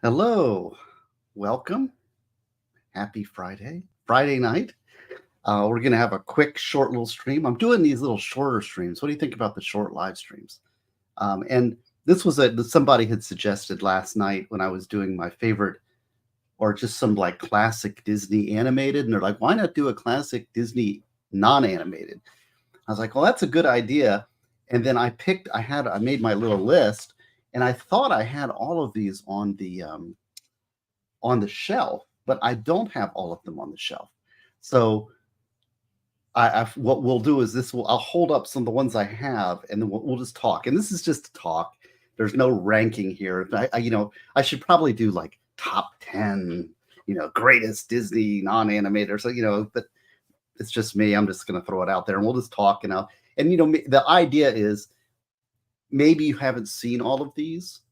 Hello, welcome. Happy Friday night. We're going to have a quick, short little stream. I'm doing these little shorter streams. What do you think about the short live streams? And this was somebody had suggested last night when I was doing my favorite, or just some like classic Disney animated. And they're like, why not do a classic Disney non-animated? I was like, well, that's a good idea. And then I made my little list, and I thought I had all of these on the shelf, but I don't have all of them on the shelf. So what we'll do is I'll hold up some of the ones I have, and then we'll just talk. And this is just a talk. There's no ranking here. I should probably do like top 10, greatest Disney non-animated. So, but it's just me. I'm just going to throw it out there, and we'll just talk. The idea is maybe you haven't seen all of these.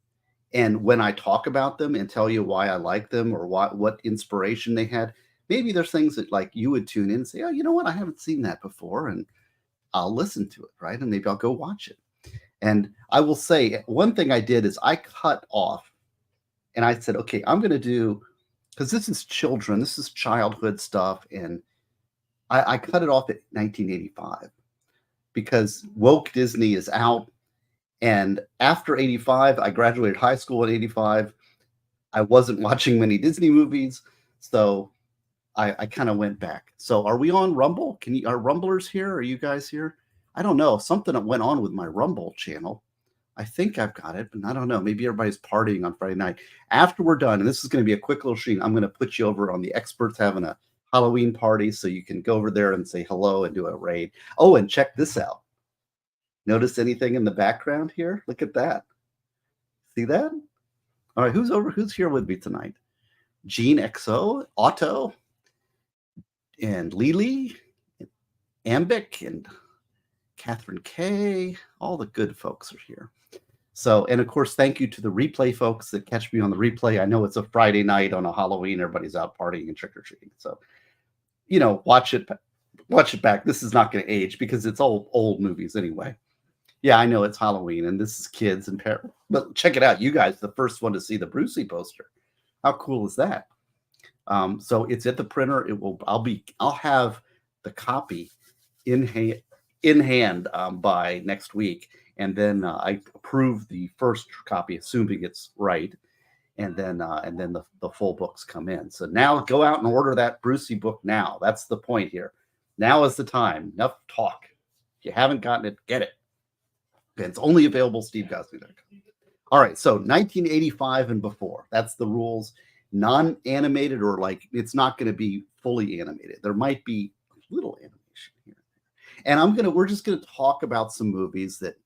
And when I talk about them and tell you why I like them or what inspiration they had, maybe there's things that like you would tune in and say, oh, you know what? I haven't seen that before. And I'll listen to it, right? And maybe I'll go watch it. And I will say one thing I did is I cut off and I said, okay, I'm going to do, because this is children, this is childhood stuff. And I cut it off at 1985 because woke Disney is out. And after 85, I graduated high school in 85. I wasn't watching many Disney movies, so I kind of went back. So are we on Rumble? Are Rumblers here? Are you guys here? I don't know. Something went on with my Rumble channel. I think I've got it, but I don't know. Maybe everybody's partying on Friday night. After we're done, and this is going to be a quick little stream, I'm going to put you over on the experts having a Halloween party, so you can go over there and say hello and do a raid. Oh, and check this out. Notice anything in the background here? Look at that. See that? All right, who's here with me tonight? Gene XO, Otto, and Lily, and Ambic, and Catherine K. All the good folks are here. So, and of course, thank you to the replay folks that catch me on the replay. I know it's a Friday night on a Halloween. Everybody's out partying and trick-or-treating. So, watch it back. This is not going to age because it's all old movies anyway. Yeah, I know it's Halloween, and this is kids and parents. But check it out. You guys, the first one to see the Brucey poster. How cool is that? So it's at the printer. I'll have the copy in hand by next week, and then I approve the first copy, assuming it's right, and then the full books come in. So now go out and order that Brucey book now. That's the point here. Now is the time. Enough talk. If you haven't gotten it, get it. It's only available SteveGosney.com. All right, so 1985 and before. That's the rules. Non-animated, or like it's not going to be fully animated. There might be a little animation here. And we're just going to talk about some movies that,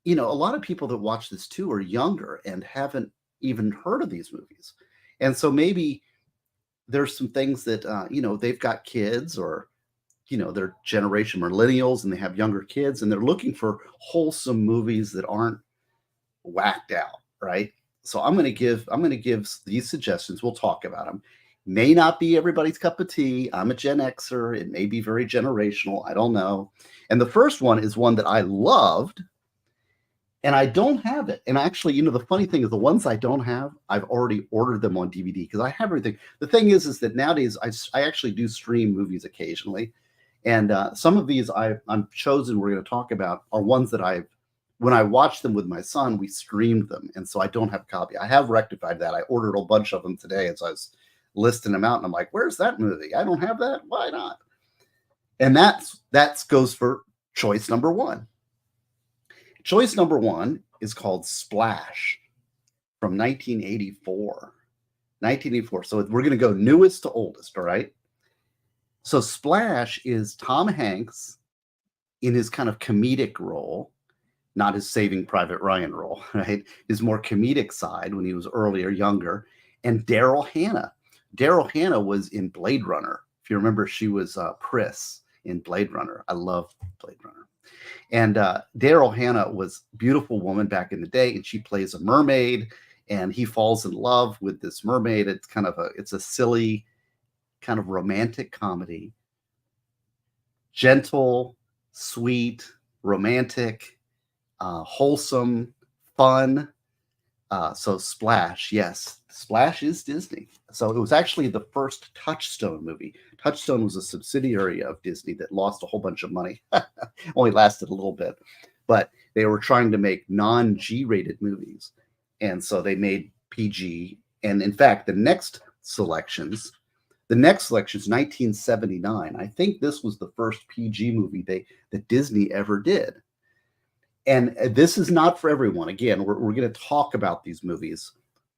a lot of people that watch this too are younger and haven't even heard of these movies. And so maybe there's some things that, they've got kids, or they're generation millennials and they have younger kids and they're looking for wholesome movies that aren't whacked out, right? So I'm going to give these suggestions. We'll talk about them. May not be everybody's cup of tea. I'm a Gen Xer. It may be very generational. I don't know. And the first one is one that I loved, and I don't have it. And actually, the funny thing is the ones I don't have, I've already ordered them on DVD because I have everything. The thing is that nowadays I actually do stream movies occasionally. And some of these I'm chosen we're going to talk about are ones that when I watched them with my son, we streamed them. And so I don't have a copy. I have rectified that. I ordered a bunch of them today. And so I was listing them out. And I'm like, where's that movie? I don't have that. Why not? And that goes for choice number one. Choice number one is called Splash from 1984. 1984. So we're going to go newest to oldest, all right? So Splash is Tom Hanks in his kind of comedic role, not his Saving Private Ryan role, right? His more comedic side when he was earlier, younger. And Daryl Hannah. Daryl Hannah was in Blade Runner. If you remember, she was Pris in Blade Runner. I love Blade Runner. And Daryl Hannah was a beautiful woman back in the day, and she plays a mermaid, and he falls in love with this mermaid. It's a silly, kind of romantic comedy, gentle, sweet, romantic, wholesome, fun. So Splash, yes, Splash is Disney. So it was actually the first Touchstone movie. Touchstone was a subsidiary of Disney that lost a whole bunch of money. Only lasted a little bit, but they were trying to make non-G-rated movies, and so they made PG. And in fact, the next selection is 1979. I think this was the first PG movie that Disney ever did. And this is not for everyone. Again, we're going to talk about these movies.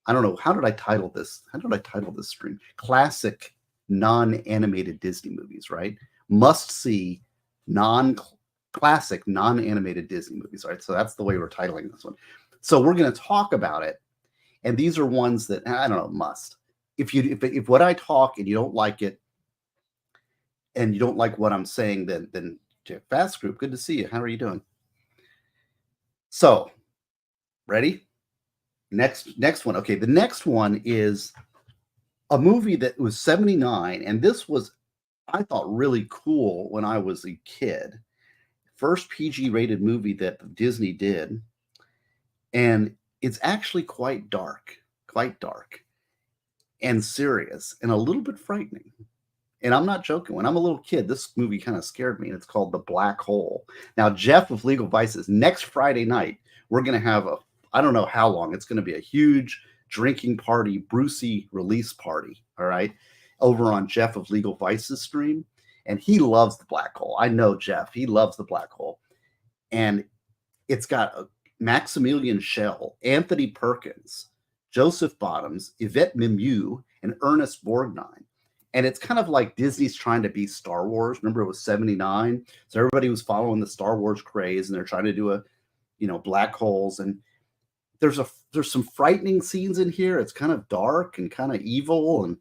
I don't know. How did I title this? How did I title this stream? Classic non-animated Disney movies, right? Must see classic non-animated Disney movies, right? So that's the way we're titling this one. So we're going to talk about it. And these are ones that, I don't know, must. If what I talk and you don't like it, and you don't like what I'm saying, then Fast Group, good to see you. How are you doing? So, ready? Next one. Okay, the next one is a movie that was 79, and this was, I thought, really cool when I was a kid. First PG-rated movie that Disney did, and it's actually quite dark, and serious, and a little bit frightening. And I'm not joking. When I'm a little kid, this movie kind of scared me, and it's called The Black Hole. Now, Jeff of Legal Vices, next Friday night, we're going to have I don't know how long, it's going to be a huge drinking party, Brucey release party, all right, over on Jeff of Legal Vices stream. And he loves The Black Hole. I know Jeff. He loves The Black Hole. And it's got Maximilian Schell, Anthony Perkins, Joseph Bottoms, Yvette Mimieux, and Ernest Borgnine. And it's kind of like Disney's trying to be Star Wars. Remember, it was 79. So everybody was following the Star Wars craze, and they're trying to do black holes. And there's some frightening scenes in here. It's kind of dark and kind of evil. And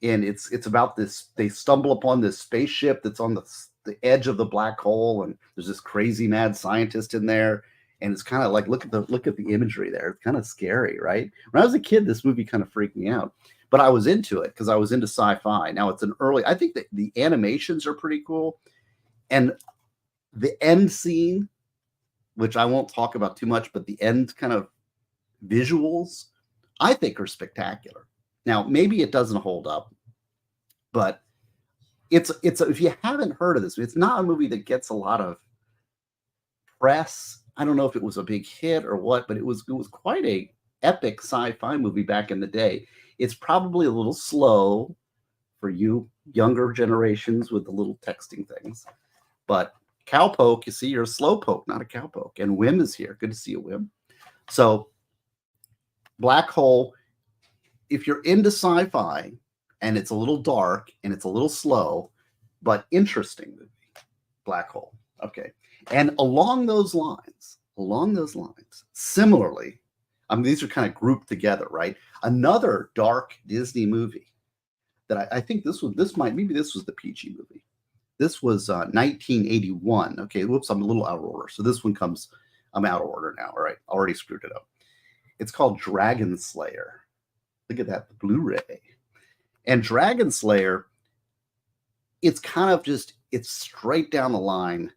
it's about this. They stumble upon this spaceship that's on the edge of the black hole. And there's this crazy mad scientist in there. And it's kind of like, look at the imagery there. It's kind of scary, right? When I was a kid, this movie kind of freaked me out. But I was into it because I was into sci-fi. Now it's I think that the animations are pretty cool. And the end scene, which I won't talk about too much, but the end kind of visuals, I think are spectacular. Now, maybe it doesn't hold up, but it's if you haven't heard of this, it's not a movie that gets a lot of press. I don't know if it was a big hit or what, but it was quite a epic sci-fi movie back in the day. It's probably a little slow for you younger generations with the little texting things. But Cowpoke, you see, you're a slowpoke, not a cowpoke. And Wim is here. Good to see you, Wim. So Black Hole, if you're into sci-fi and it's a little dark and it's a little slow, but interesting movie, Black Hole. Okay. And along those lines, similarly, these are kind of grouped together, right? Another dark Disney movie that I think this was the PG movie. This was 1981. Okay, whoops, I'm a little out of order. So this one I'm out of order now. All right, already screwed it up. It's called Dragonslayer. Look at that, the Blu-ray. And Dragonslayer, it's kind of it's straight down the line,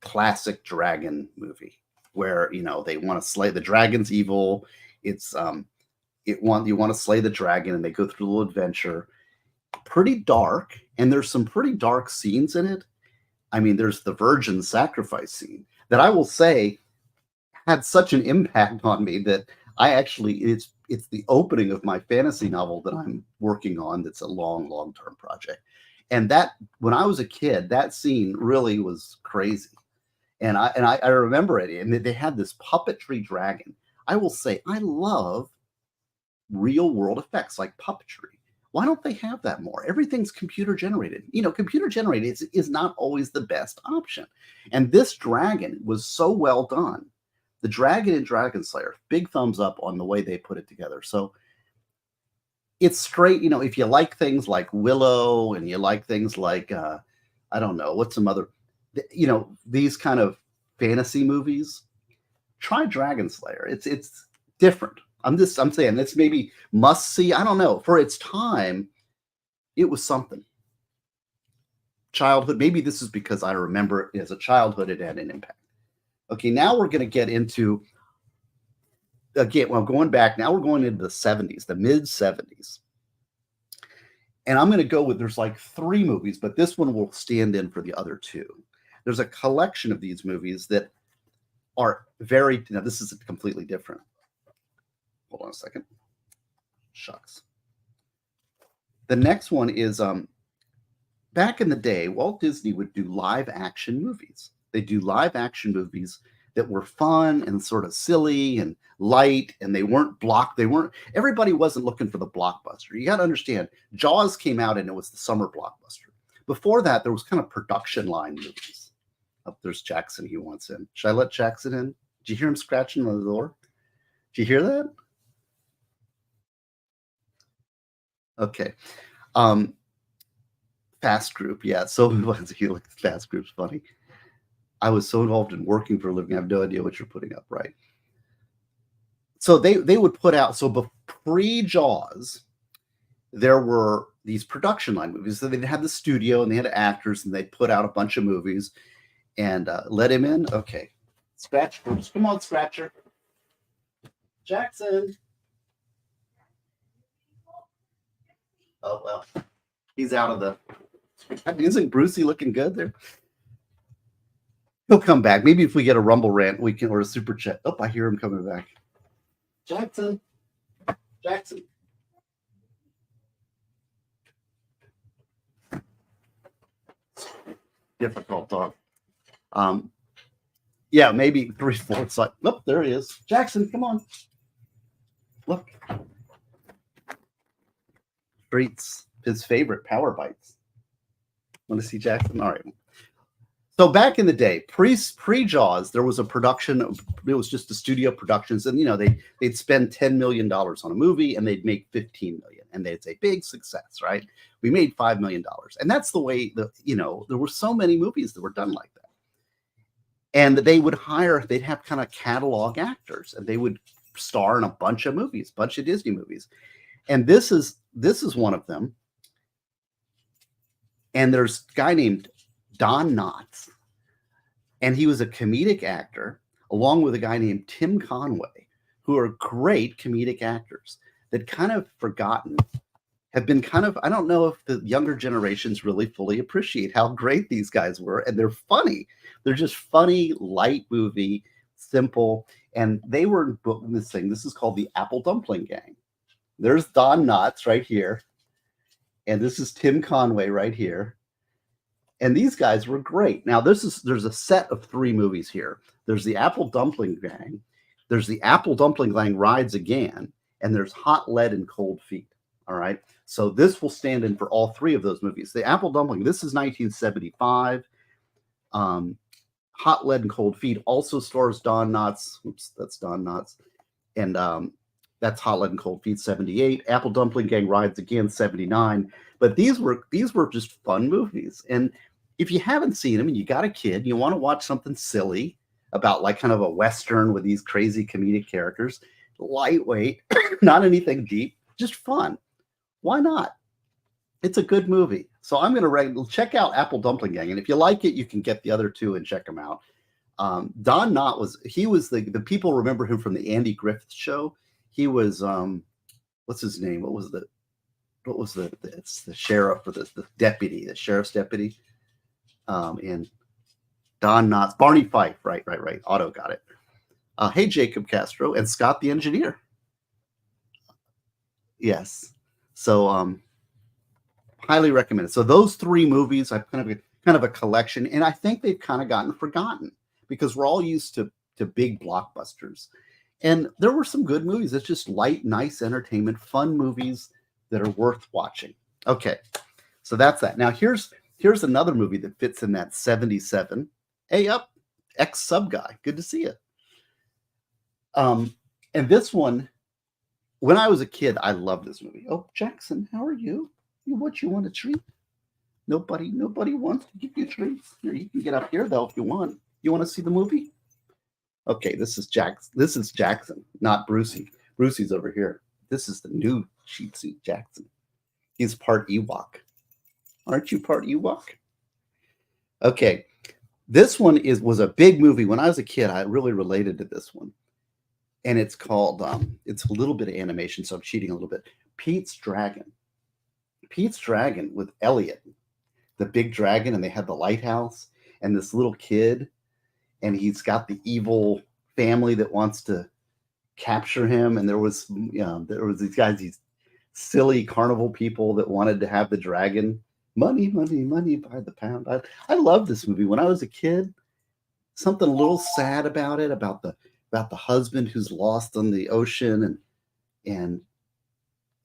classic dragon movie. Where they want to slay the dragon's evil. It's you want to slay the dragon, and they go through a little adventure. Pretty dark, and there's some pretty dark scenes in it. I mean, there's the virgin sacrifice scene that I will say had such an impact on me that I actually it's the opening of my fantasy novel that I'm working on. That's a long-term project, and that when I was a kid, that scene really was crazy. And I remember it, and they had this puppetry dragon. I will say, I love real world effects like puppetry. Why don't they have that more? Everything's computer generated. Computer generated is not always the best option. And this dragon was so well done. The dragon in Dragonslayer, big thumbs up on the way they put it together. So it's straight, if you like things like Willow and you like things like, I don't know, what's some other, these kind of fantasy movies, try Dragonslayer. It's different. I'm saying this maybe must see. I don't know. For its time, it was something. Childhood. Maybe this is because I remember it as a childhood, it had an impact. Okay, now we're going to get into again, well, I'm going back now. We're going into the 70s, the mid 70s, and I'm going to go with there's like 3 movies, but this one will stand in for the other 2. There's a collection of these movies that are very. Now this is completely different. Hold on a second. Shucks. The next one is back in the day, Walt Disney would do live action movies. They do live action movies that were fun and sort of silly and light, and they weren't everybody wasn't looking for the blockbuster. You got to understand, Jaws came out and it was the summer blockbuster. Before that, there was kind of production line movies. Oh, there's Jackson. He wants in. Should I let Jackson in? Did you hear him scratching on the door? Did you hear that? Okay. Fast group. Yeah. So fast group's funny. I was so involved in working for a living. I have no idea what you're putting up, right? So they would put out, so pre-Jaws, there were these production line movies. So they'd have the studio and they had actors and they'd put out a bunch of movies and let him in. Okay. Scratch. Come on, Scratcher. Jackson. Oh, well. He's out of the... Isn't Brucey looking good there? He'll come back. Maybe if we get a Rumble rant, we can, or a super chat. Oh, I hear him coming back. Jackson. Jackson. Difficult talk. Yeah, maybe 3/4. Like, oh, there he is. Jackson, come on. Look. Treats his favorite Power Bites. Want to see Jackson? All right. So back in the day, pre-Jaws, there was a production. It was just the studio productions, and they'd spend $10 million on a movie, and they'd make $15 million, and they'd say big success, right? We made $5 million, and that's the way there were so many movies that were done like that, and they'd have kind of catalog actors, and they would star in a bunch of movies, bunch of Disney movies, and this is one of them. And there's a guy named Donn, and he was a comedic actor, along with a guy named Tim Conway, who are great comedic actors that kind of have been kind of, I don't know if the younger generations really fully appreciate how great these guys were, and they're funny. They're just funny, light movie, simple, and they were in this thing. This is called the Apple Dumpling Gang. There's Donn right here. And this is Tim Conway right here. And these guys were great. Now, there's a set of 3 movies here. There's the Apple Dumpling Gang. There's the Apple Dumpling Gang Rides Again. And there's Hot Lead and Cold Feet. All right. So this will stand in for all 3 of those movies. The Apple Dumpling, this is 1975. Hot Lead and Cold Feet also stars Donn. Oops, that's Donn. And that's Hot Lead and Cold Feet, 78. Apple Dumpling Gang Rides Again, 79. But these were just fun movies. And if you haven't seen them and you got a kid, you want to watch something silly about like kind of a Western with these crazy comedic characters, lightweight, not anything deep, just fun. Why not? It's a good movie. So I'm going to check out Apple Dumpling Gang. And if you like it, you can get the other 2 and check them out. Donn was the people remember him from the Andy Griffith Show. He was what's his name? What was the it's the sheriff or the deputy, the sheriff's deputy. And Donn Knotts, Barney Fife, right. Otto got it. Hey, Jacob Castro and Scott the engineer. Yes. So highly recommended. So those 3 movies, I've kind of a collection, and I think they've kind of gotten forgotten because we're all used to big blockbusters. And there were some good movies. It's just light, nice entertainment, fun movies that are worth watching. Okay, so that's that. Now here's another movie that fits in that 77. Hey, up, ex-sub guy. Good to see you. And this one, when I was a kid, I loved this movie. Oh, Jackson, how are you? What, you want a treat? Nobody wants to give you treats. Here, you can get up here though if you want. You want to see the movie? Okay, this is Jackson, not Brucey. Brucey's over here. This is the new cheat suit Jackson. He's part Ewok. Aren't you part Ewok? Okay, this one was a big movie. When I was a kid, I really related to this one. and it's called it's a little bit of animation, so I'm cheating a little bit. Pete's Dragon. Pete's Dragon with Elliot, the big dragon, and they had the lighthouse and this little kid, and he's got the evil family that wants to capture him. And there was these guys, these silly carnival people that wanted to have the dragon. Money, money, money by the pound. I love this movie. When I was a kid, something a little sad about it, about the husband who's lost on the ocean, and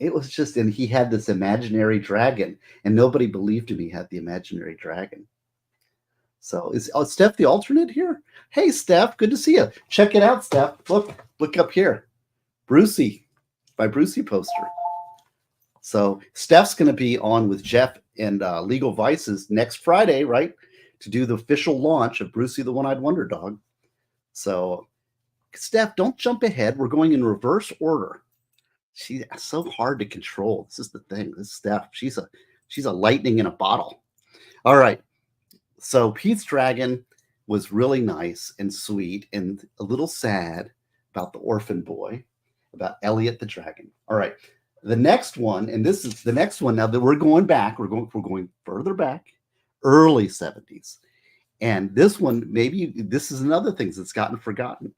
it was just, and he had this imaginary dragon, and nobody believed him he had the imaginary dragon. So is Steph the alternate here? Hey, Steph, good to see you. Check it out, Steph. Look up here. Brucey, by Brucey poster. So Steph's going to be on with Jeff and Legal Vices next Friday, right? To do the official launch of Brucey the One-Eyed Wonder Dog. So Steph, don't jump ahead. We're going in reverse order. She's so hard to control. This is the thing. This Steph, she's a lightning in a bottle. All right. So Pete's Dragon was really nice and sweet and a little sad about the orphan boy, about Elliot the dragon. All right. The next one, and this is the next one. Now that we're going back, we're going further back, early 70s. And this one, maybe this is another thing that's gotten forgotten.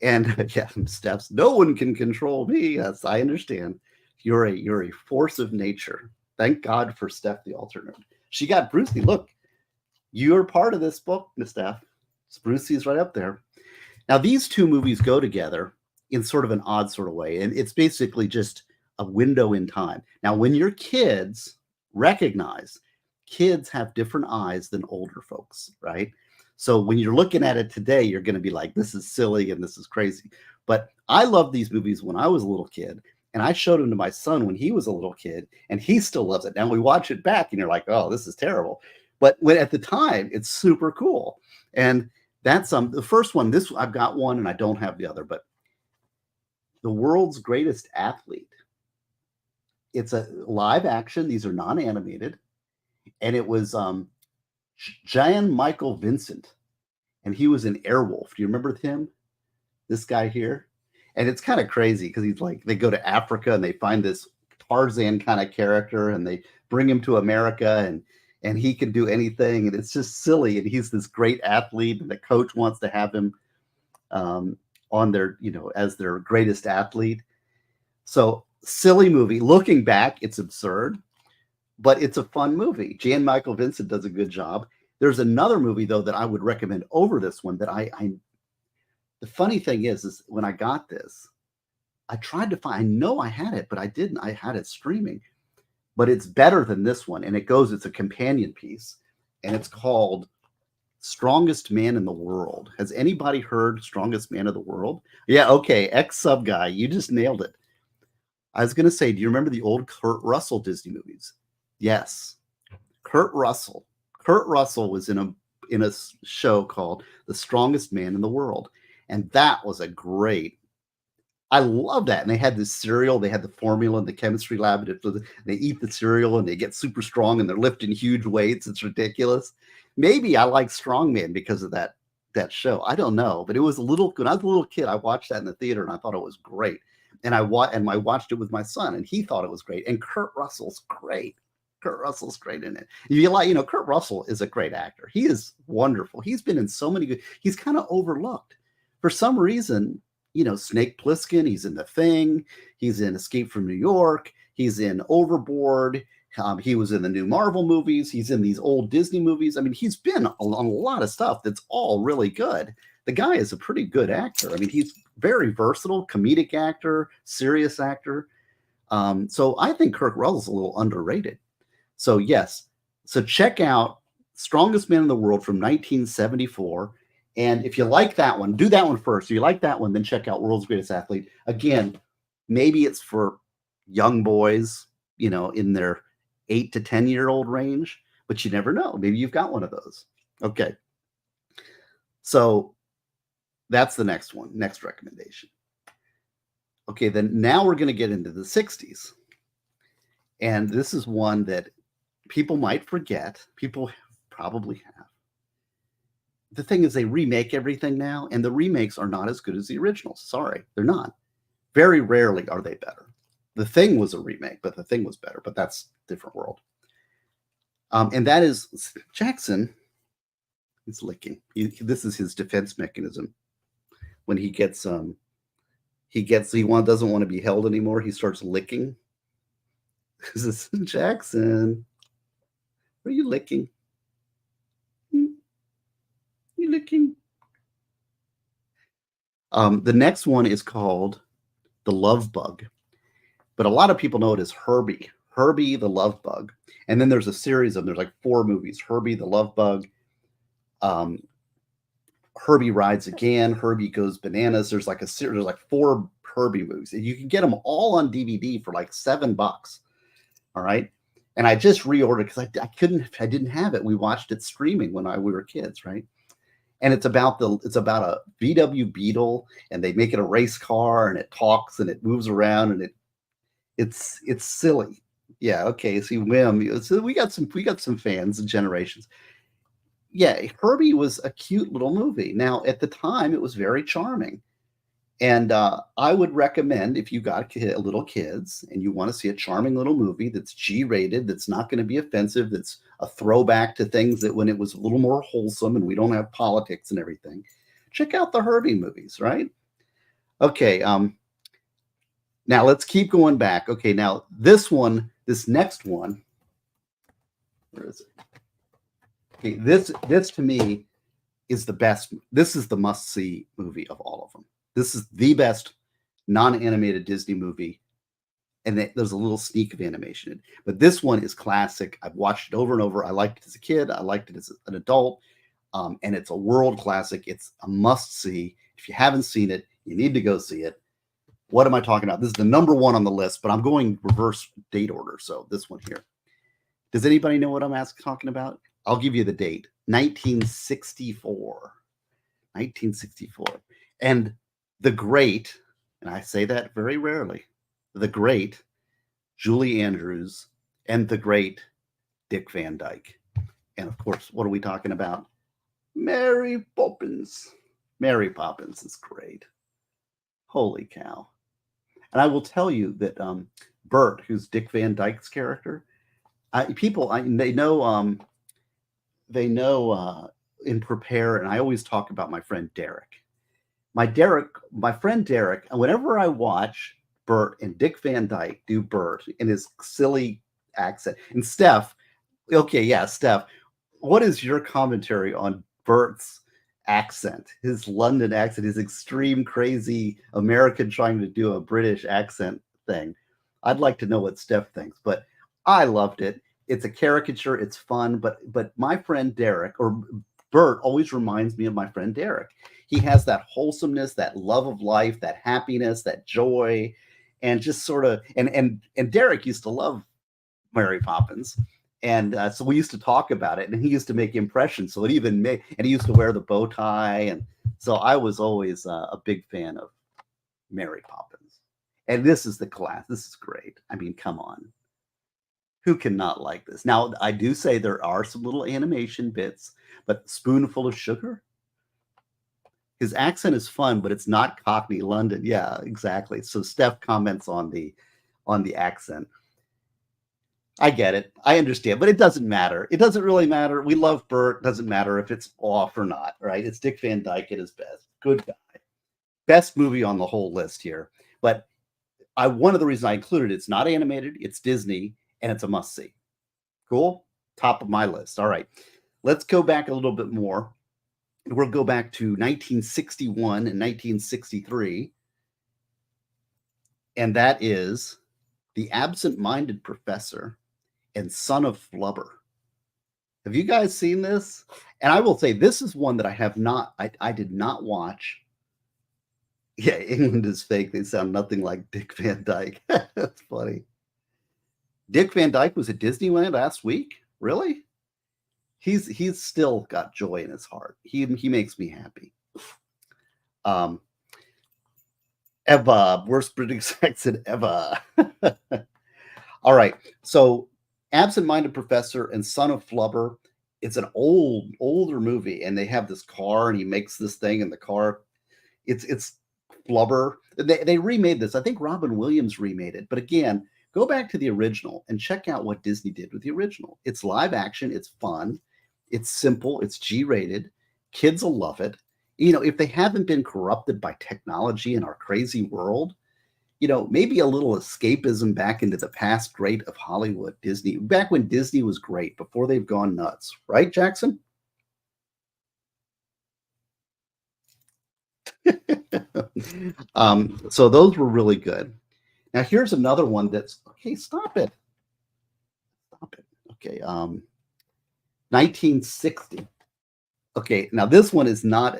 And yeah, Steph's, no one can control me. Yes, I understand. You're a force of nature. Thank God for Steph the alternate. She got Brucey. Look, you're part of this book, Miss Steph. Brucey's right up there. Now, these two movies go together in sort of an odd sort of way. And it's basically just a window in time. Now, when your kids recognize, kids have different eyes than older folks, right? So when you're looking at it today, you're going to be like, this is silly and this is crazy. But I loved these movies when I was a little kid, and I showed them to my son when he was a little kid, and he still loves it. Now we watch it back and you're like, oh, this is terrible. But when at the time, it's super cool. And that's the first one. This I've got one and I don't have the other, but The World's Greatest Athlete. It's a live action. These are non-animated. And it was Jan Michael Vincent, and he was in Airwolf. Do you remember him? This guy here? And it's kind of crazy because he's like, they go to Africa and they find this Tarzan kind of character and they bring him to America, and he can do anything, and it's just silly. And he's this great athlete, and the coach wants to have him on their, as their greatest athlete. So silly movie. Looking back, it's absurd, but it's a fun movie. Jan Michael Vincent does a good job. There's another movie, though, that I would recommend over this one that the funny thing is when I got this, I tried to find, I know I had it, but I didn't. I had it streaming, but it's better than this one. And it's a companion piece, and it's called Strongest Man in the World. Has anybody heard Strongest Man of the World? Yeah, okay, ex-sub guy, you just nailed it. I was going to say, do you remember the old Kurt Russell Disney movies? Yes. Kurt Russell was in a show called The Strongest Man in the World. And that was I love that. And they had this cereal, they had the formula in the chemistry lab, and they eat the cereal and they get super strong and they're lifting huge weights. It's ridiculous. Maybe I like Strongman because of that show. I don't know. But when I was a little kid, I watched that in the theater and I thought it was great. And I watched it with my son, and he thought it was great. And Kurt Russell's great. Kurt Russell's great in it. If you like, Kurt Russell is a great actor. He is wonderful. He's been in so many good. He's kind of overlooked for some reason. Snake Plissken. He's in The Thing. He's in Escape from New York. He's in Overboard. He was in the new Marvel movies. He's in these old Disney movies. I mean, he's been on a lot of stuff that's all really good. The guy is a pretty good actor. I mean, he's very versatile, comedic actor, serious actor. So I think Kurt Russell's a little underrated. So yes. So check out Strongest Man in the World from 1974. And if you like that one, do that one first. If you like that one, then check out World's Greatest Athlete. Again, maybe it's for young boys, in their 8 to 10-year-old range, but you never know. Maybe you've got one of those. Okay. So that's the next recommendation. Okay, then now we're going to get into the 60s. And this is one that people might forget. People probably have. the thing is they remake everything now, and the remakes are not as good as the originals. Sorry, they're not. Very rarely are they better. The Thing was a remake, but The Thing was better, but that's a different world. And that is Jackson. He's licking. This is his defense mechanism. When he doesn't want to be held anymore, he starts licking. This is Jackson. Are you licking? You licking? The next one is called The Love Bug, but a lot of people know it as Herbie. Herbie the Love Bug. And then there's a series of, there's like 4 movies. Herbie the Love Bug, Herbie Rides Again, Herbie Goes Bananas. There's like a series, there's like 4 Herbie movies. And you can get them all on DVD for like $7. All right. And I just reordered because I didn't have it. We watched it streaming when we were kids, right? And it's about a VW Beetle, and they make it a race car, and it talks and it moves around, and it's silly. Yeah, okay. See, Wim. So we got some fans and generations. Yeah, Herbie was a cute little movie. Now, at the time, it was very charming. And I would recommend, if you got little kids and you want to see a charming little movie that's G-rated, that's not going to be offensive, that's a throwback to things that when it was a little more wholesome and we don't have politics and everything, check out the Herbie movies, right? Okay. Now let's keep going back. Okay, now this next one, where is it? Okay, this to me is the best. This is the must-see movie of all of them. This is the best non-animated Disney movie, and there's a little sneak of animation in it. But this one is classic. I've watched it over and over. I liked it as a kid. I liked it as an adult, and it's a world classic. It's a must-see. If you haven't seen it, you need to go see it. What am I talking about? This is the number 1 on the list, but I'm going reverse date order, so this one here. Does anybody know what I'm talking about? I'll give you the date. 1964. 1964. And the great, and I say that very rarely, the great Julie Andrews and the great Dick Van Dyke. And of course, what are we talking about? Mary Poppins. Mary Poppins is great. Holy cow. And I will tell you that Bert, who's Dick Van Dyke's character, they know in Prepare, and I always talk about my friend Derek. My friend Derek, and whenever I watch Bert and Dick Van Dyke do Bert in his silly accent, and Steph, what is your commentary on Bert's accent, his London accent, his extreme crazy American trying to do a British accent thing? I'd like to know what Steph thinks, but I loved it. It's a caricature, it's fun, but my friend Derek, or Bert, always reminds me of my friend Derek. He has that wholesomeness, that love of life, that happiness, that joy, and just sort of, and Derek used to love Mary Poppins. And so we used to talk about it, and he used to make impressions. So it even made, and he used to wear the bow tie. And so I was always a big fan of Mary Poppins. And this is the class. This is great. I mean, come on. Who cannot like this? Now, I do say there are some little animation bits, but Spoonful of Sugar, his accent is fun, but it's not Cockney London. Yeah, exactly. So Steph comments on the accent. I get it. I understand, but it doesn't matter. It doesn't really matter. We love Bert. It doesn't matter if it's off or not, right? It's Dick Van Dyke at his best. Good guy. Best movie on the whole list here. But one of the reasons I included it's not animated, it's Disney, and it's a must-see. Cool? Top of my list. All right. Let's go back a little bit more. We'll go back to 1961 and 1963. And that is The Absent-Minded Professor and Son of Flubber. Have you guys seen this? And I will say this is one that I did not watch. Yeah, England is fake. They sound nothing like Dick Van Dyke. That's funny. Dick Van Dyke was at Disneyland last week? Really? He's still got joy in his heart. He makes me happy. Eva, worst British accent ever. All right. So Absent-Minded Professor and Son of Flubber it's an older movie, and they have this car, and he makes this thing in the car. It's Flubber. They remade this. I think Robin Williams remade it. But again, go back to the original and check out what Disney did with the original. It's live action. It's fun. It's simple. It's G-rated. Kids will love it. If they haven't been corrupted by technology in our crazy world, maybe a little escapism back into the past great of Hollywood, Disney, back when Disney was great, before they've gone nuts. Right, Jackson? So those were really good. Now here's another one that's okay. Stop it. Okay. 1960. Okay. Now this one is not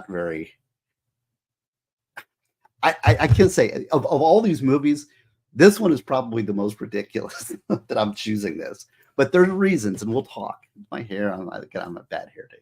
very. I can say of all these movies, this one is probably the most ridiculous that I'm choosing this. But there's reasons, and we'll talk. My hair, I'm a bad hair day.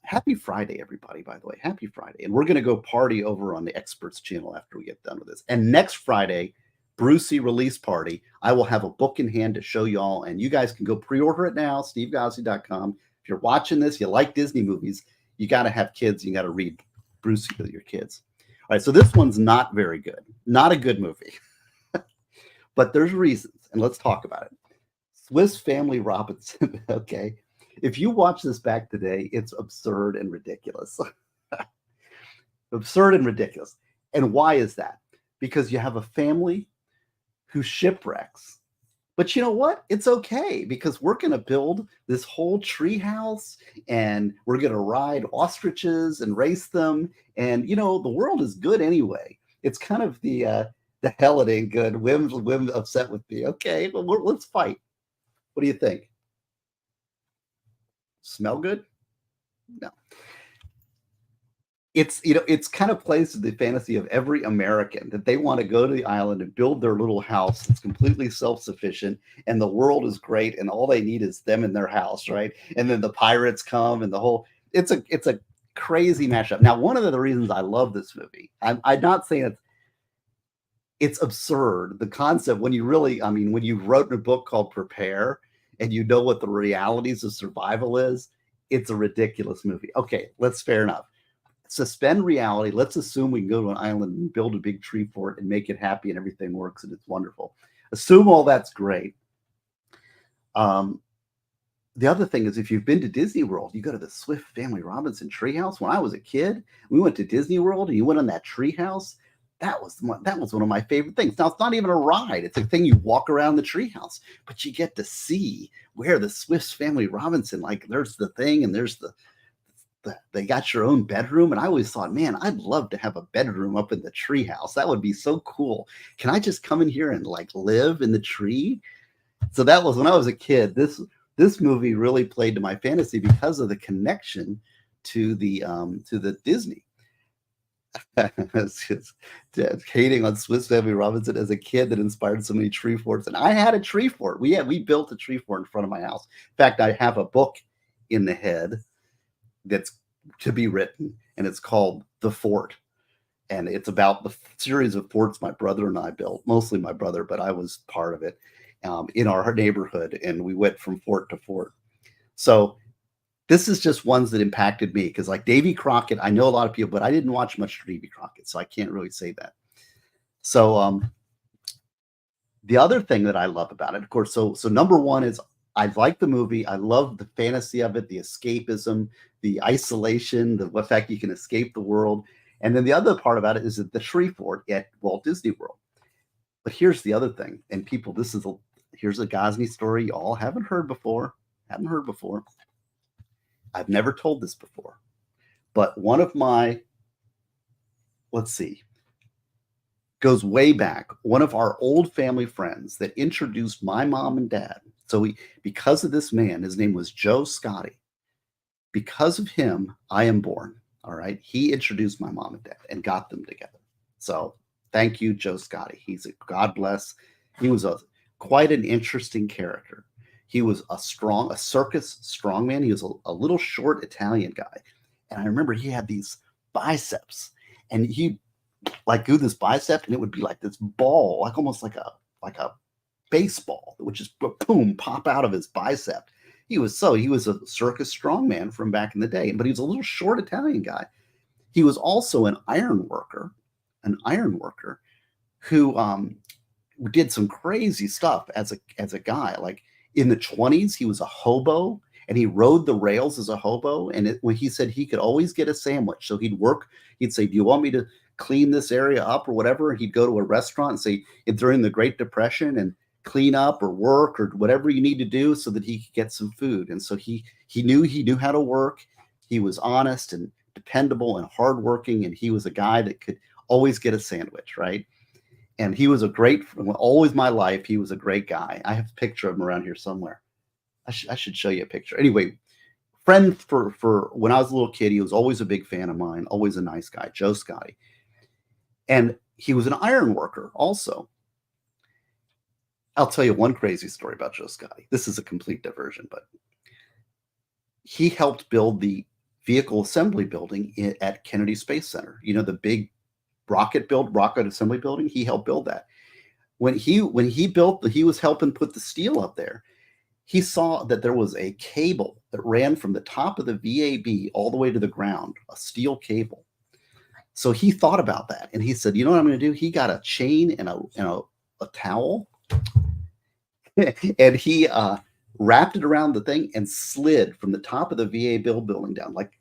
Happy Friday, everybody, by the way. Happy Friday. And we're going to go party over on the Experts channel after we get done with this. And next Friday, Brucey release party, I will have a book in hand to show y'all, and you guys can go pre-order it now, stevegosney.com. If you're watching this, you like Disney movies, you got to have kids, you got to read Brucey with your kids. All right, so this one's not very good. Not a good movie. But there's reasons, and let's talk about it. Swiss Family Robinson, okay? If you watch this back today, it's absurd and ridiculous. Absurd and ridiculous. And why is that? Because you have a family who shipwrecks. But you know what? It's okay, because we're going to build this whole tree house, and we're going to ride ostriches and race them. And, the world is good anyway. It's kind of the hell it ain't good. Whim upset with me. Okay, but let's fight. What do you think? Smell good? No. It's kind of plays to the fantasy of every American that they want to go to the island and build their little house that's completely self-sufficient, and the world is great, and all they need is them in their house, right? And then the pirates come, and it's a crazy mashup. Now, one of the reasons I love this movie, I'm not saying it's absurd. The concept, when you wrote in a book called Prepare, and you know what the realities of survival is, it's a ridiculous movie. Okay, fair enough. Suspend reality. Let's assume we can go to an island and build a big tree fort and make it happy and everything works and it's wonderful. Assume all that's great. The other thing is, if you've been to Disney World, you go to the Swift Family Robinson treehouse. When I was a kid, we went to Disney World and you went on that treehouse. That was one of my favorite things. Now, it's not even a ride. It's a thing you walk around the treehouse, but you get to see where the Swift Family Robinson, like there's the thing and there's they got your own bedroom. And I always thought, man, I'd love to have a bedroom up in the treehouse. That would be so cool. Can I just come in here and live in the tree? So that was when I was a kid. This movie really played to my fantasy because of the connection to the Disney. Hating on Swiss Family Robinson as a kid that inspired so many tree forts. And I had a tree fort. We built a tree fort in front of my house. In fact, I have a book in the head that's to be written, and it's called The Fort. And it's about the series of forts my brother and I built, mostly my brother, but I was part of it, in our neighborhood. And we went from fort to fort. So this is just ones that impacted me, because like Davy Crockett, I know a lot of people, but I didn't watch much Davy Crockett, so I can't really say that. So the other thing that I love about it, of course, so number one is I like the movie. I love the fantasy of it, the escapism, the isolation, the fact you can escape the world. And then the other part about it is the tree fort at Walt Disney World. But here's the other thing, and people, here's a Gosney story you all haven't heard before. I've never told this before, but one of my, goes way back. One of our old family friends that introduced my mom and dad. So because of this man, his name was Joe Scotty. Because of him, I am born. All right. He introduced my mom and dad and got them together. So thank you, Joe Scotty. God bless. He was quite an interesting character. He was a circus strongman. He was a little short Italian guy. And I remember he had these biceps, and he do this bicep, and it would be like this ball, almost like a baseball, which is boom, pop out of his bicep. He was a circus strongman from back in the day, but he was a little short Italian guy. He was also an iron worker who did some crazy stuff as a guy. Like in the 20s, he was a hobo and he rode the rails as a hobo. And when he said he could always get a sandwich, so he'd say, "Do you want me to clean this area up or whatever?" And he'd go to a restaurant and say during the Great Depression and clean up or work or whatever you need to do so that he could get some food. And so he knew how to work. He was honest and dependable and hardworking, and he was a guy that could always get a sandwich, right? And he was always my life. He was a great guy. I have a picture of him around here somewhere. I should show you a picture. Anyway, friend for when I was a little kid, he was always a big fan of mine, always a nice guy, Joe Scotty. And he was an iron worker also. I'll tell you one crazy story about Joe Scotty. This is a complete diversion, but he helped build the vehicle assembly building at Kennedy Space Center. You know, the big rocket assembly building. He helped build that. When he was helping put the steel up there. He saw that there was a cable that ran from the top of the VAB all the way to the ground, a steel cable. So he thought about that, and he said, "You know what I'm going to do?" He got a chain and a towel, and he wrapped it around the thing and slid from the top of the VA building down, like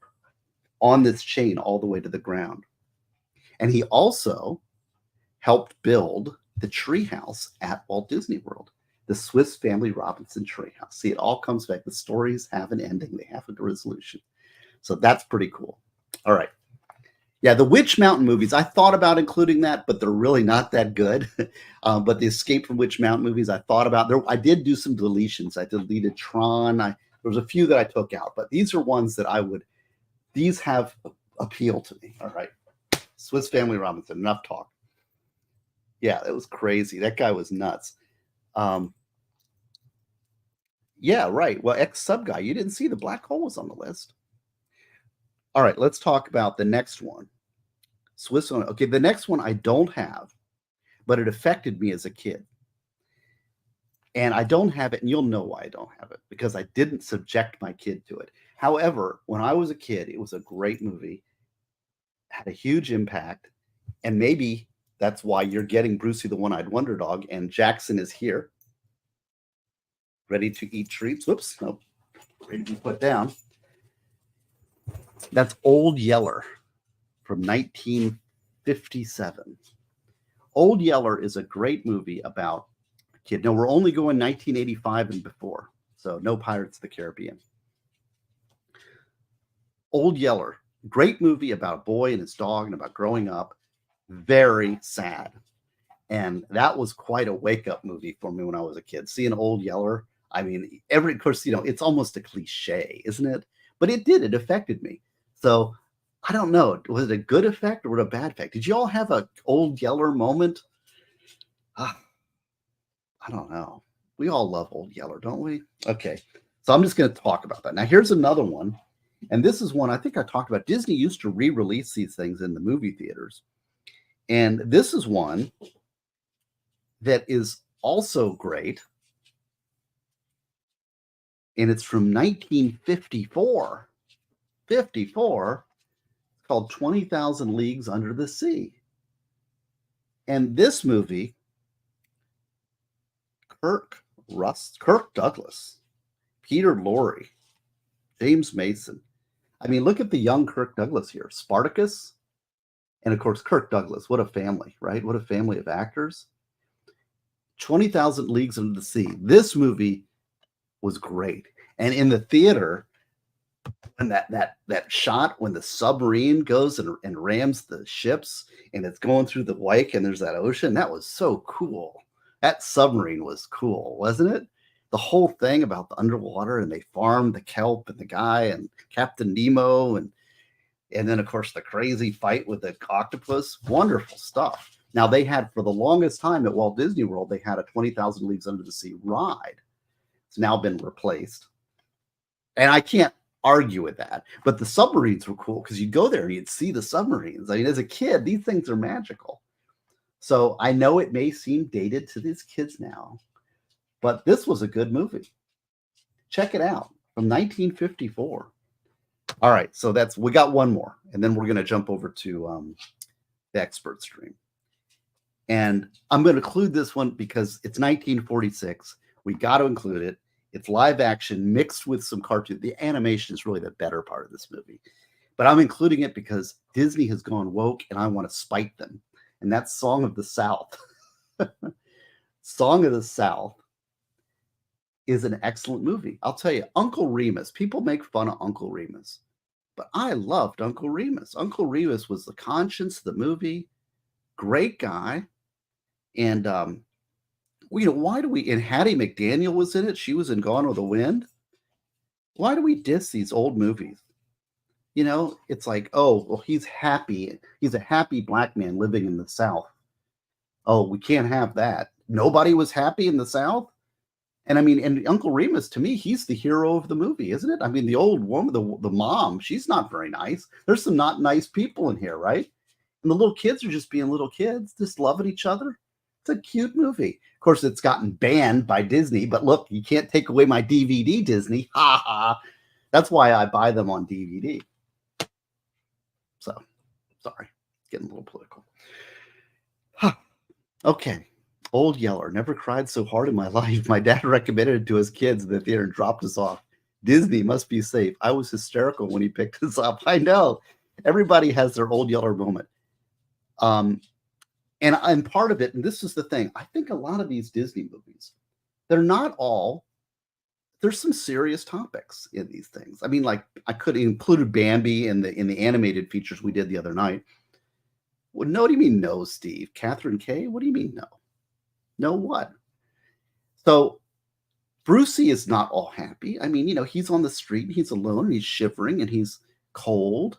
on this chain all the way to the ground. And he also helped build the treehouse at Walt Disney World, the Swiss Family Robinson treehouse. See, it all comes back. The stories have an ending. They have a resolution. So that's pretty cool. All right. Yeah, the Witch Mountain movies, I thought about including that, but they're really not that good. But the Escape from Witch Mountain movies, I thought about. I did do some deletions. I deleted Tron. There was a few that I took out, but these are ones that these have appeal to me. All right. Swiss Family Robinson, enough talk. Yeah, it was crazy. That guy was nuts. Yeah, right. Well, ex-sub guy, you didn't see the black hole was on the list. All right, let's talk about the next one. Okay, the next one I don't have, but it affected me as a kid. And I don't have it, and you'll know why I don't have it, because I didn't subject my kid to it. However, when I was a kid, it was a great movie, had a huge impact, and maybe that's why you're getting Brucey the One-Eyed Wonder Dog, and Jackson is here, ready to eat treats. Whoops, no, ready to be put down. That's Old Yeller from 1957. Old Yeller is a great movie about a kid. Now, we're only going 1985 and before, so no Pirates of the Caribbean. Old Yeller, great movie about a boy and his dog and about growing up. Very sad. And that was quite a wake-up movie for me when I was a kid. Seeing Old Yeller, I mean, of course, it's almost a cliche, isn't it? But it affected me. So I don't know. Was it a good effect or a bad effect? Did you all have a Old Yeller moment? I don't know. We all love Old Yeller, don't we? Okay. So I'm just going to talk about that. Now, here's another one. And this is one I think I talked about. Disney used to re-release these things in the movie theaters. And this is one that is also great. And it's from 1954. 54. It's called 20,000 Leagues Under the Sea. And this movie, Kirk Douglas, Peter Lorre, James Mason. I mean, look at the young Kirk Douglas here. Spartacus, and of course, Kirk Douglas. What a family, right? What a family of actors. 20,000 Leagues Under the Sea. This movie was great. And in the theater, and that shot when the submarine goes and rams the ships and it's going through the wake and there's that ocean, that was so cool. That submarine was cool, wasn't it? The whole thing about the underwater, and they farmed the kelp and the guy and Captain Nemo and then of course the crazy fight with the octopus. Wonderful stuff. Now they had, for the longest time at Walt Disney World, they had a 20,000 Leagues Under the Sea ride. It's now been replaced. And I can't argue with that. But the submarines were cool because you'd go there and you'd see the submarines. I mean, as a kid, these things are magical. So I know it may seem dated to these kids now, But this was a good movie. Check it out, from 1954. All right, so we got one more, and then we're going to jump over to the expert stream. And I'm going to include this one because it's 1946. We got to include it. It's live action mixed with some cartoon. The animation is really the better part of this movie. But I'm including it because Disney has gone woke and I want to spite them. And that's Song of the South. Song of the South is an excellent movie. I'll tell you, Uncle Remus, people make fun of Uncle Remus, but I loved Uncle Remus. Uncle Remus was the conscience of the movie. Great guy. And, why do we, and Hattie McDaniel was in it. She was in Gone with the Wind. Why do we diss these old movies? It's like, oh, well, he's happy. He's a happy black man living in the South. Oh, we can't have that. Nobody was happy in the South. And I mean, and Uncle Remus, to me, he's the hero of the movie, isn't it? I mean, the old woman, the mom, she's not very nice. There's some not nice people in here, right? And the little kids are just being little kids, just loving each other. It's a cute movie. Of course, it's gotten banned by Disney, but look, you can't take away my DVD, Disney. Ha ha. That's why I buy them on DVD. So, sorry, getting a little political. Huh. Okay. Old Yeller. Never cried so hard in my life. My dad recommended it to his kids in the theater and dropped us off. Disney must be safe. I was hysterical when he picked us up. I know. Everybody has their Old Yeller moment. And I'm part of it. And this is the thing. I think a lot of these Disney movies, they're not all. There's some serious topics in these things. I mean, like I could include Bambi in the animated features we did the other night. Well, no, what do you mean no, Steve? Catherine Kay? What do you mean no? No what? So Brucey is not all happy. I mean, he's on the street, he's alone, and he's shivering, and he's cold,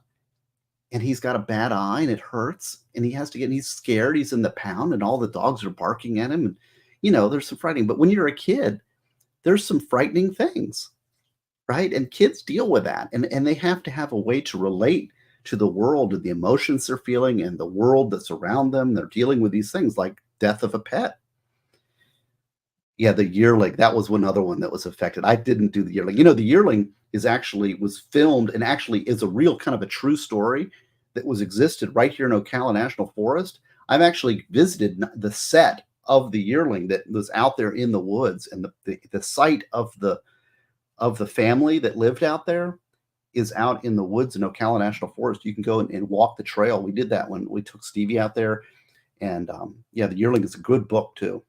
and he's got a bad eye, and it hurts, and he's scared. He's in the pound, and all the dogs are barking at him, and there's some frightening. But when you're a kid, there's some frightening things, right? And kids deal with that, and they have to have a way to relate to the world and the emotions they're feeling and the world that's around them. They're dealing with these things like death of a pet. Yeah, the Yearling, that was one other one that was affected. I didn't do the Yearling. The Yearling was filmed and actually is a real kind of a true story that existed right here in Ocala National Forest. I've actually visited the set of the Yearling that was out there in the woods, and the site of the family that lived out there is out in the woods in Ocala National Forest. You can go and walk the trail. We did that when we took Stevie out there, and the Yearling is a good book too.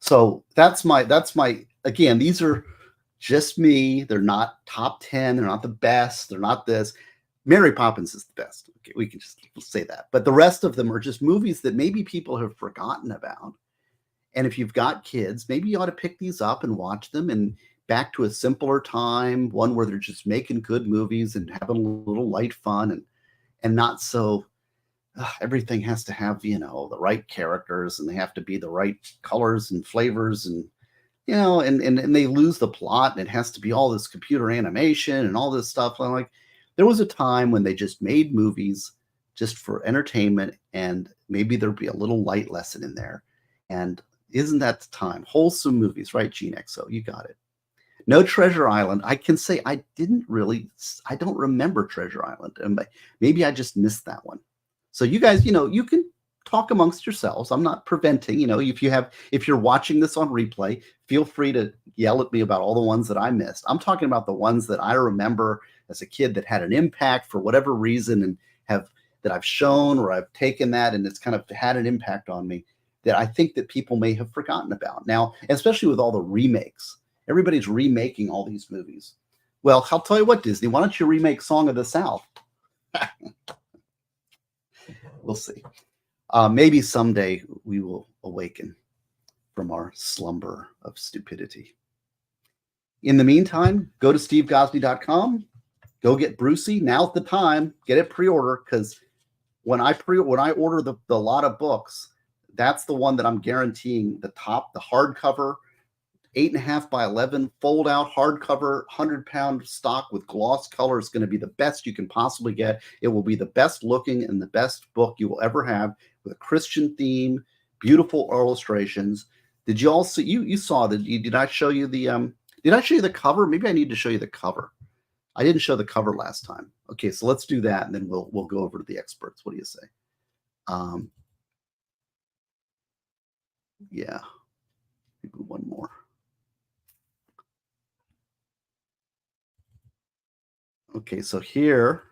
So that's my, again, these are just me. They're not top 10. They're not the best. They're not this. Mary Poppins is the best. Okay, we can just say that. But the rest of them are just movies that maybe people have forgotten about. And if you've got kids, maybe you ought to pick these up and watch them and back to a simpler time, one where they're just making good movies and having a little light fun and not so everything has to have, the right characters, and they have to be the right colors and flavors, and, and they lose the plot, and it has to be all this computer animation and all this stuff. I'm like, there was a time when they just made movies just for entertainment, and maybe there'd be a little light lesson in there. And isn't that the time? Wholesome movies, right, Gene XO? You got it. No Treasure Island. I can say I don't remember Treasure Island, and maybe I just missed that one. So you guys, you can talk amongst yourselves. I'm not preventing, if you're watching this on replay, feel free to yell at me about all the ones that I missed. I'm talking about the ones that I remember as a kid that had an impact for whatever reason, and that I've shown, or I've taken that and it's kind of had an impact on me that I think that people may have forgotten about now, especially with all the remakes. Everybody's remaking all these movies. Well, I'll tell you what, Disney, why don't you remake Song of the South? We'll see. Maybe someday we will awaken from our slumber of stupidity. In the meantime, go to stevegosney.com. Go get Brucey. Now's the time. Get it pre-order, because when I order the lot of books, that's the one that I'm guaranteeing the hardcover, 8.5 by 11 fold out hardcover, 100-pound stock with gloss color is going to be the best you can possibly get. It will be the best looking and the best book you will ever have, with a Christian theme, beautiful illustrations. Did you all see? You saw that? Did I show you the Did I show you the cover? Maybe I need to show you the cover. I didn't show the cover last time. Okay, so let's do that, and then we'll go over to the experts. What do you say? Yeah, maybe one more. Okay, so here,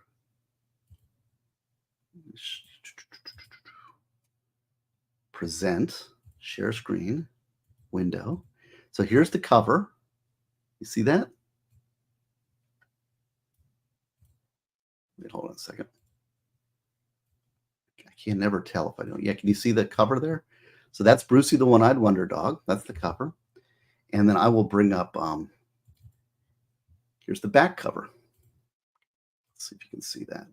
present, share screen, window. So here's the cover. You see that? Wait, hold on a second. I can never tell if I don't. Yeah, can you see the cover there? So that's Brucey the One-Eyed Wonder Dog. That's the cover. And then I will bring up, here's the back cover. Let's see if you can see that.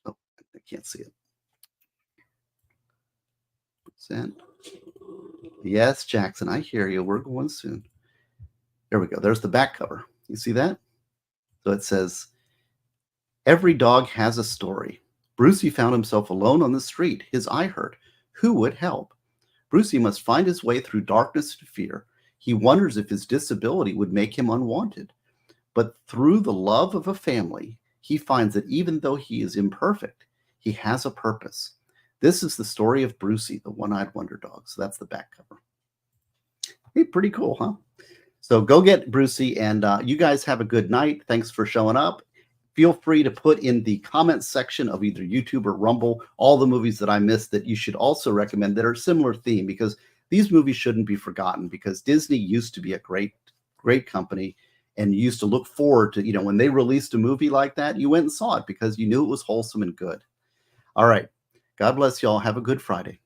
Oh, I can't see it. Present. Yes, Jackson, I hear you. We're going soon. There we go. There's the back cover. You see that? So it says, every dog has a story. Brucey found himself alone on the street. His eye hurt. Who would help? Brucey must find his way through darkness and fear. He wonders if his disability would make him unwanted. But through the love of a family, he finds that even though he is imperfect, he has a purpose. This is the story of Brucey, the One-Eyed Wonder Dog. So that's the back cover. Hey, pretty cool, huh? So go get Brucey, and you guys have a good night. Thanks for showing up. Feel free to put in the comments section of either YouTube or Rumble all the movies that I missed that you should also recommend that are similar theme, because these movies shouldn't be forgotten, because Disney used to be a great company, and you used to look forward to, when they released a movie like that, you went and saw it because you knew it was wholesome and good. All right. God bless y'all. Have a good Friday.